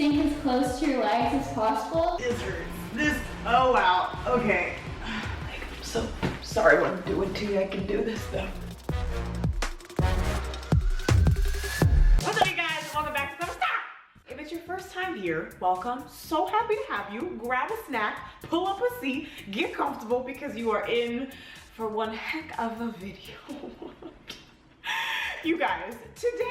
sink as close to your legs as possible. This hurts. Oh wow. Okay. Like, I'm so sorry what I'm doing to you. I can do this though. What's up, you guys? Welcome back to Clevver Style. If it's your first time here, welcome. So happy to have you. Grab a snack, pull up a seat, get comfortable because you are in for one heck of a video. You guys, today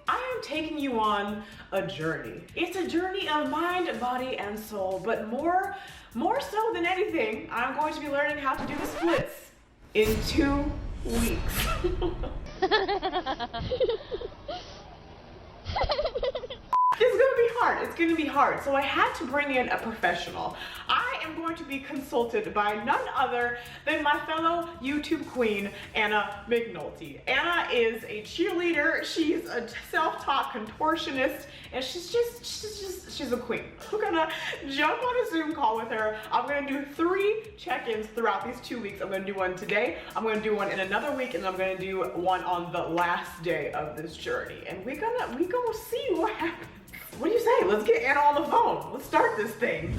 I am taking you on a journey. It's a journey of mind, body, and soul, but more so than anything, I'm going to be learning how to do the splits in 2 weeks. It's gonna be hard. So I had to bring in a professional. I am going to be consulted by none other than my fellow YouTube queen, McNulty. Anna is a cheerleader. She's a self-taught contortionist, and she's a queen. We're gonna jump on a Zoom call with her. I'm gonna do 3 check-ins throughout these 2 weeks. I'm gonna do one today, I'm gonna do one in another week, and I'm gonna do one on the last day of this journey. And we gonna see what happens. What do you say? Let's get Anna on the phone. Let's start this thing.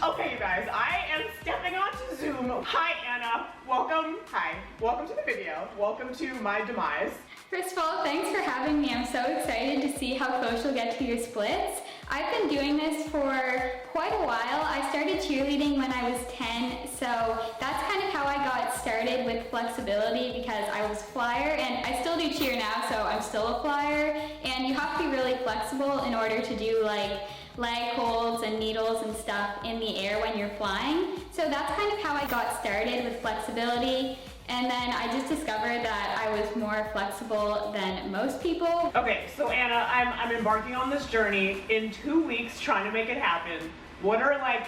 Okay, you guys, I am stepping onto Zoom. Hi, Anna. Welcome. Hi. Welcome to the video. Welcome to my demise. First of all, thanks for having me. I'm so excited to see how close you'll get to your splits. I've been doing this for quite a while. I started cheerleading when I was 10, so that's kind of how I got started with flexibility because I was flyer, and I still do cheer now, so I'm still a flyer, and you have to be really flexible in order to do like leg holds and needles and stuff in the air when you're flying. So that's kind of how I got started with flexibility. And then I just discovered that I was more flexible than most people. Okay, so Anna, I'm embarking on this journey in 2 weeks trying to make it happen. What are like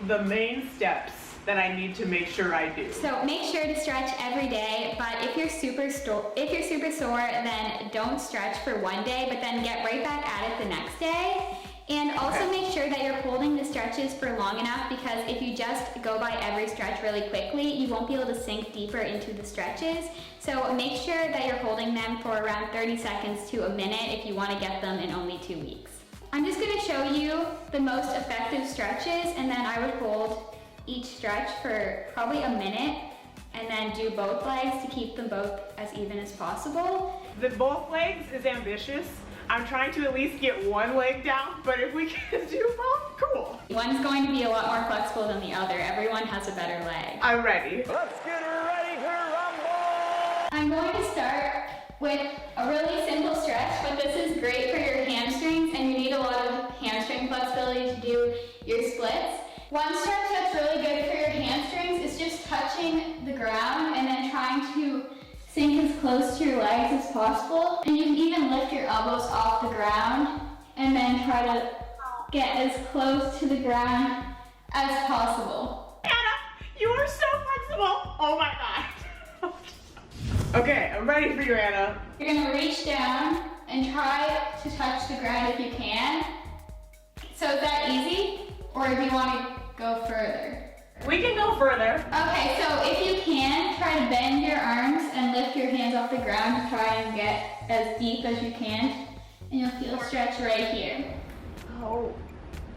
the main steps that I need to make sure I do? So make sure to stretch every day, but if you're super sore, then don't stretch for one day, but then get right back at it the next day. And also make sure that you're holding the stretches for long enough, because if you just go by every stretch really quickly, you won't be able to sink deeper into the stretches. So make sure that you're holding them for around 30 seconds to a minute if you want to get them in only 2 weeks. I'm just going to show you the most effective stretches, and then I would hold each stretch for probably a minute and then do both legs to keep them both as even as possible. The both legs is ambitious. I'm trying to at least get one leg down, but if we can do both, cool. One's going to be a lot more flexible than the other. Everyone has a better leg. I'm ready. Let's get ready to rumble! I'm going to start with a really simple stretch, but this is great for your hamstrings, and you need a lot of hamstring flexibility to do your splits. One stretch that's really good for your hamstrings is just touching the ground and then trying to sink as close to your legs as possible. And you can even lift your elbows off the ground and then try to get as close to the ground as possible. Anna, you are so flexible. Oh my God. Okay, I'm ready for you, Anna. You're gonna reach down and try to touch the ground if you can. So is that easy? Or do you wanna go further? We can go further. Okay, so if you can, try to bend your arms and lift your hands off the ground to try and get as deep as you can. And you'll feel a stretch right here. Oh,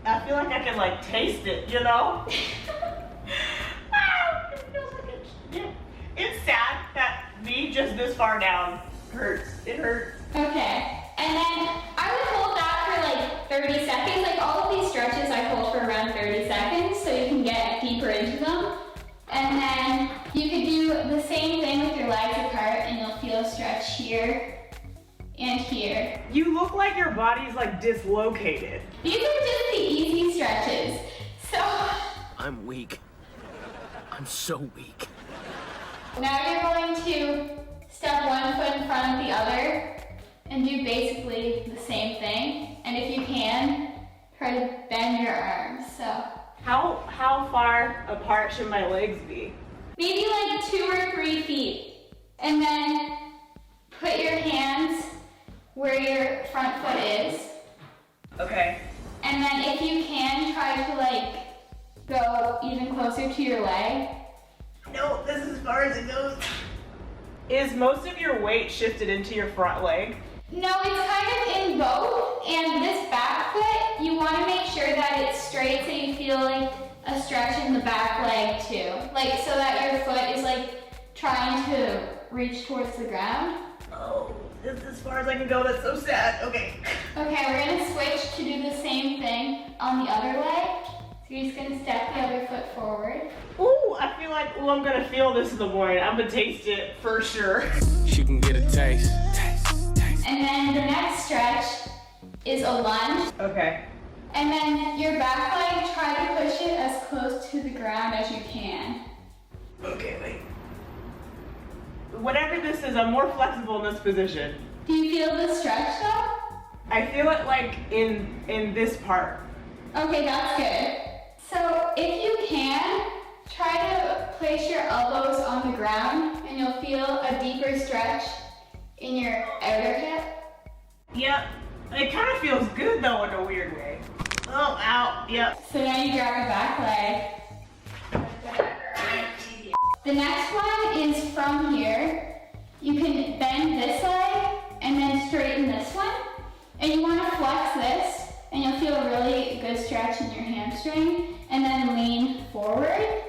I feel like I can like taste it, you know? It feels like it's, yeah. It's sad that me just this far down hurts. It hurts. Okay, and then I would hold that for like 30 seconds. Like all of these stretches I hold for around 30 seconds so you can get deeper into them. And then you could do the same thing with your legs apart and you'll feel a stretch here and here. You look like your body's like dislocated. These are just the easy stretches. So I'm weak. I'm so weak. now you're going to step one foot in front of the other and do basically the same thing. And if you can, try to bend your arms. So How far apart should my legs be? maybe like 2 or 3 feet. And then put your hands where your front foot is. Okay. And then if you can, try to like go even closer to your leg. No, this is as far as it goes. Is most of your weight shifted into your front leg? No, it's kind of in both, and this back foot, you that it's straight so you feel like a stretch in the back leg too. Like so that your foot is like trying to reach towards the ground. Oh, this is as far as I can go. That's so sad. Okay. Okay, we're gonna switch to do the same thing on the other leg. So you're just gonna step the other foot forward. Ooh, I feel like, I'm gonna feel this in the morning. I'm gonna taste it for sure. She can get a taste. And then the next stretch is a lunge. Okay. And then your back leg, try to push it as close to the ground as you can. Okay, wait. Whatever this is, I'm more flexible in this position. Do you feel the stretch though? I feel it like in this part. Okay, that's good. So if you can, try to place your elbows on the ground and you'll feel a deeper stretch in your outer hip. Yep. It kind of feels good though in a weird way. Oh, ow. Yep. So now you grab your back leg. The next one is from here. You can bend this leg and then straighten this one. And you want to flex this and you'll feel a really good stretch in your hamstring. And then lean forward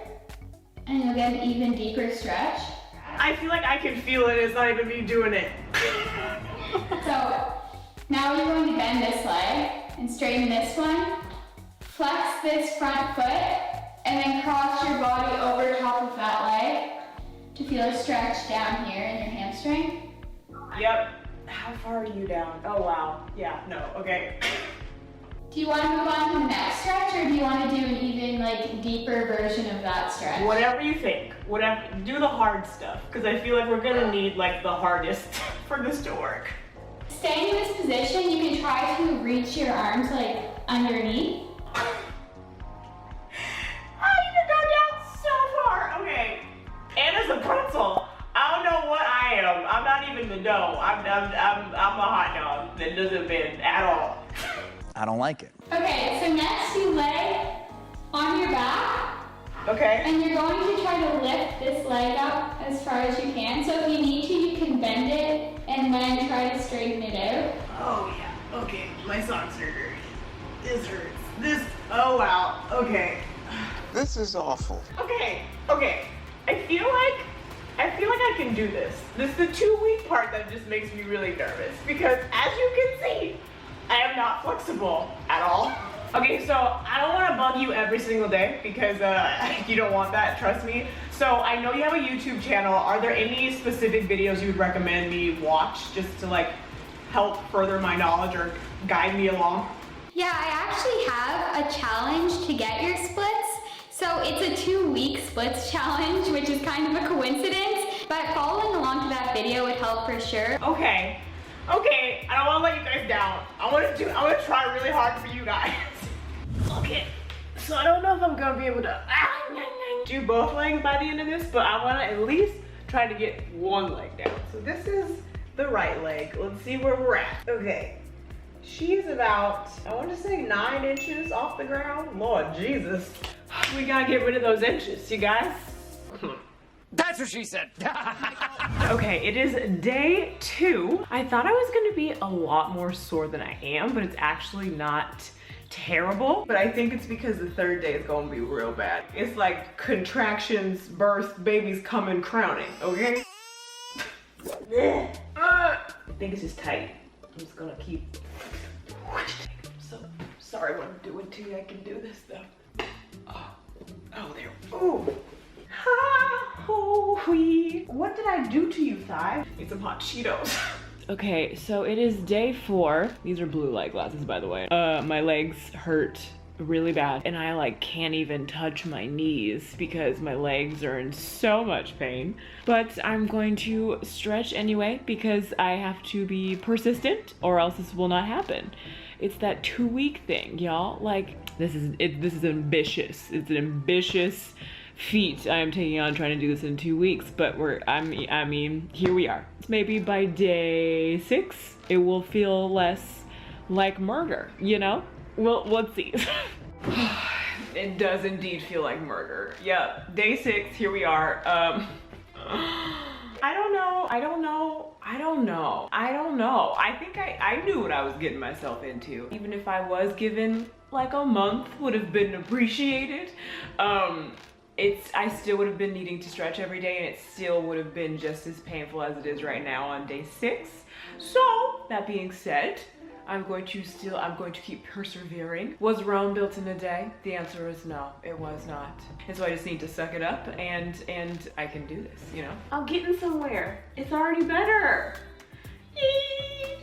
and you'll get an even deeper stretch. I feel like I can feel it. It's not even me doing it. So now you're going to bend this leg and straighten this one. Flex this front foot and then cross your body over top of that leg to feel a stretch down here in your hamstring. Yep. How far are you down? Oh wow. Yeah, no, okay. Do you want to move on to the next stretch or do you want to do an even like deeper version of that stretch? Whatever you think. Whatever. Do the hard stuff because I feel like we're gonna need like the hardest for this to work. Staying in this position, you can try to reach your arms like underneath. I need to go down so far. Okay. Anna's a pretzel. I don't know what I am. I'm not even the dough. I'm a hot dog that doesn't bend at all. I don't like it. Okay, so next you lay on your back. Okay. And you're going to try to lift this leg up as far as you can. So if you need to, you can bend it and then try to straighten it out. Oh yeah. Okay. My socks are dirty. This hurts. This. Oh wow. Okay. This is awful. Okay. Okay. I feel like I can do this. This is the 2-week part that just makes me really nervous because as you can see, I am not flexible at all. Okay, so I don't want to bug you every single day because you don't want that, trust me. So I know you have a YouTube channel. Are there any specific videos you would recommend me watch just to like help further my knowledge or guide me along? Yeah, I actually have a challenge to get your splits. So it's a 2-week splits challenge, which is kind of a coincidence, but following along to that video would help for sure. Okay, I don't want to let you guys down. I want to try really hard for you guys. Okay, so I don't know if I'm gonna be able to do both legs by the end of this, but I want to at least try to get one leg down. So this is the right leg. Let's see where we're at. Okay, she's about, I want to say 9 inches off the ground. Lord Jesus. We gotta get rid of those inches, you guys. That's what she said. Okay, it is day 2. I thought I was gonna be a lot more sore than I am, but it's actually not terrible. But I think it's because the 3rd day is gonna be real bad. It's like contractions, birth, babies coming, crowning, okay? I think it's just tight. I'm just gonna keep. I'm so sorry what I'm doing to you. I can do this though. Oh, there. Ooh. What did I do to you, Thigh? Need some hot Cheetos. Okay, so it is day 4. These are blue light glasses, by the way. My legs hurt really bad and I like can't even touch my knees because my legs are in so much pain. But I'm going to stretch anyway because I have to be persistent or else this will not happen. It's that 2-week thing, y'all. Like this is ambitious. It's an ambitious feat I am taking on trying to do this in 2 weeks, but I mean, here we are. Maybe by day 6, it will feel less like murder, you know? Well, let's see. It does indeed feel like murder. Yeah, day 6, here we are. I don't know. I think I knew what I was getting myself into. Even if I was given like a month would have been appreciated. I still would have been needing to stretch every day, and it still would have been just as painful as it is right now on day 6. So that being said, I'm going to keep persevering. Was Rome built in a day? The answer is no, it was not. And so I just need to suck it up, and I can do this, you know? I'm getting somewhere. It's already better. Yay!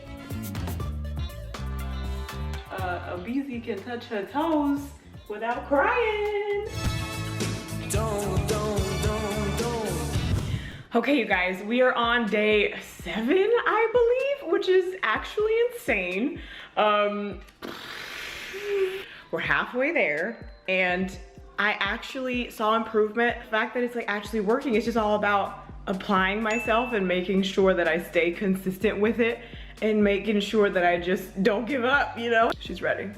A beezy can touch her toes without crying. Don't. Okay, you guys, we are on day 7, I believe, which is actually insane. We're halfway there, and I actually saw improvement. The fact that it's like actually working, it's just all about applying myself and making sure that I stay consistent with it and making sure that I just don't give up, you know? She's ready.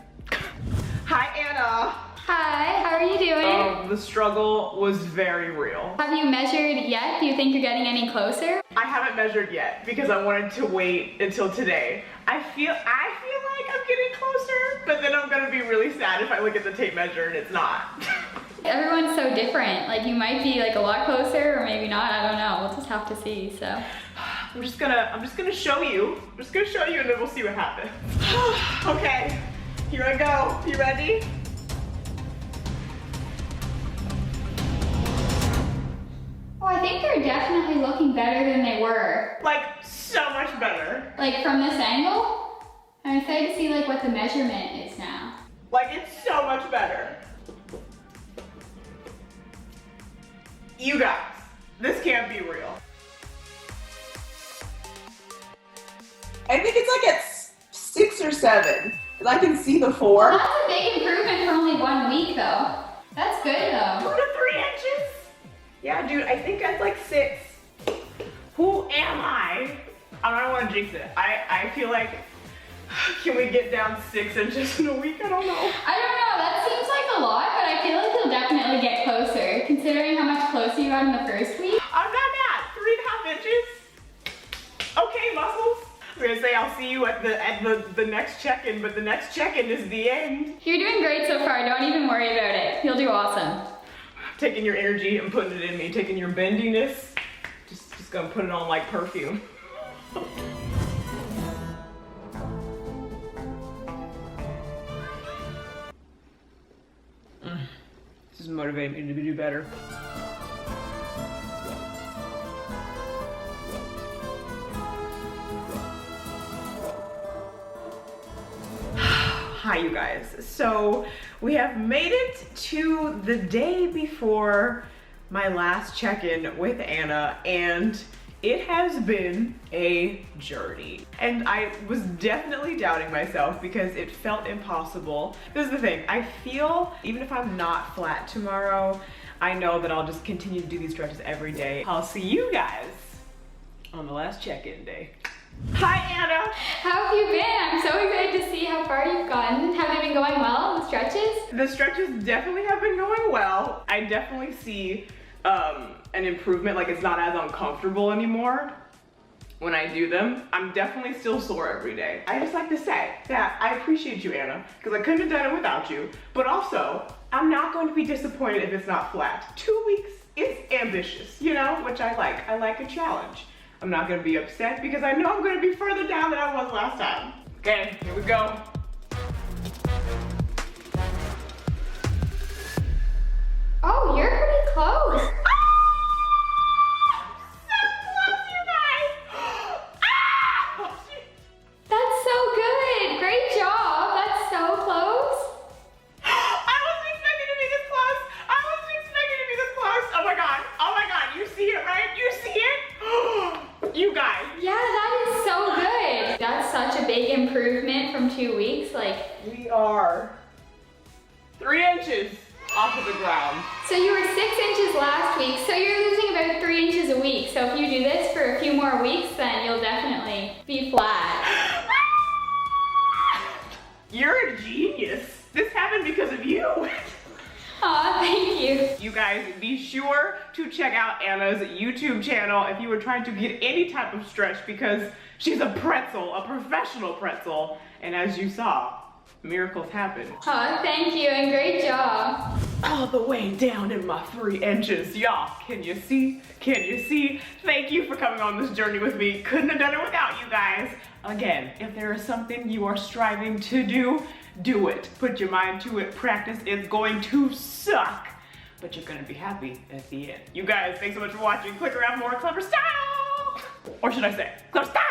Hi, Anna. Hi, how are you doing? The struggle was very real. Have you measured yet? Do you think you're getting any closer? I haven't measured yet because I wanted to wait until today. I feel like I'm getting closer, but then I'm gonna be really sad if I look at the tape measure and it's not. Everyone's so different. Like, you might be like a lot closer or maybe not. I don't know. We'll just have to see, so. I'm just gonna show you. I'm just gonna show you and then we'll see what happens. Okay, here I go. You ready? Oh, I think they're definitely looking better than they were. Like, so much better. Like, from this angle, I'm excited to see like what the measurement is now. Like, it's so much better. You guys, this can't be real. I think it's like at 6 or 7. Cause I can see the 4. That's a big improvement for only 1 week though. That's good 2 though. to 3 inches? Yeah, dude, I think that's like 6. Who am I? I don't want to jinx it. I feel like, can we get down 6 inches in a week? I don't know. I don't know, that seems like a lot, but I feel like you'll definitely get closer, considering how much closer you got in the first week. I'm not mad. 3.5 inches. Okay, muscles. I was gonna say I'll see you at the next check-in, but the next check-in is the end. You're doing great so far, don't even worry about it. You'll do awesome. Taking your energy and putting it in me, taking your bendiness, just gonna put it on like perfume. This is motivating me to do better. Hi, you guys. So we have made it to the day before my last check-in with Anna, and it has been a journey. And I was definitely doubting myself because it felt impossible. This is the thing, I feel even if I'm not flat tomorrow, I know that I'll just continue to do these stretches every day. I'll see you guys on the last check-in day. Hi, Anna. How have you been? I'm so excited to see how far you've gotten. Have they been going well, the stretches? The stretches definitely have been going well. I definitely see an improvement, like it's not as uncomfortable anymore when I do them. I'm definitely still sore every day. I just like to say that I appreciate you, Anna, because I couldn't have done it without you, but also I'm not going to be disappointed if it's not flat. 2 weeks is ambitious, you know, which I like. I like a challenge. I'm not gonna be upset because I know I'm gonna be further down than I was last time. Okay, here we go. Oh, you're pretty close. So close, you guys. That's so good. Great job. That's so close. I wasn't expecting to be this close. I wasn't expecting to be this close. Oh my god. Oh my god. You see it, right? You see it? You guys. Yeah, that is so good. That's such a big improvement from 2 weeks. Like, We are 3 inches off of the ground. so you were 6 inches last week, so you're losing about 3 inches a week. So if you do this for a few more weeks, then you'll definitely be flat. You're a genius. This happened because of you. Aw, thank you. You guys, be sure to check out Anna's YouTube channel if you were trying to get any type of stretch, because she's a pretzel, a professional pretzel. And as you saw, miracles happen. Oh, thank you and great job. All the way down in my 3 inches, y'all. Can you see? Can you see? Thank you for coming on this journey with me. Couldn't have done it without you guys. Again, if there is something you are striving to do, do it. Put your mind to it. Practice. It's going to suck, but you're gonna be happy at the end. You guys, thanks so much for watching. Click around more Clevver Style. Or should I say, Clevver Style.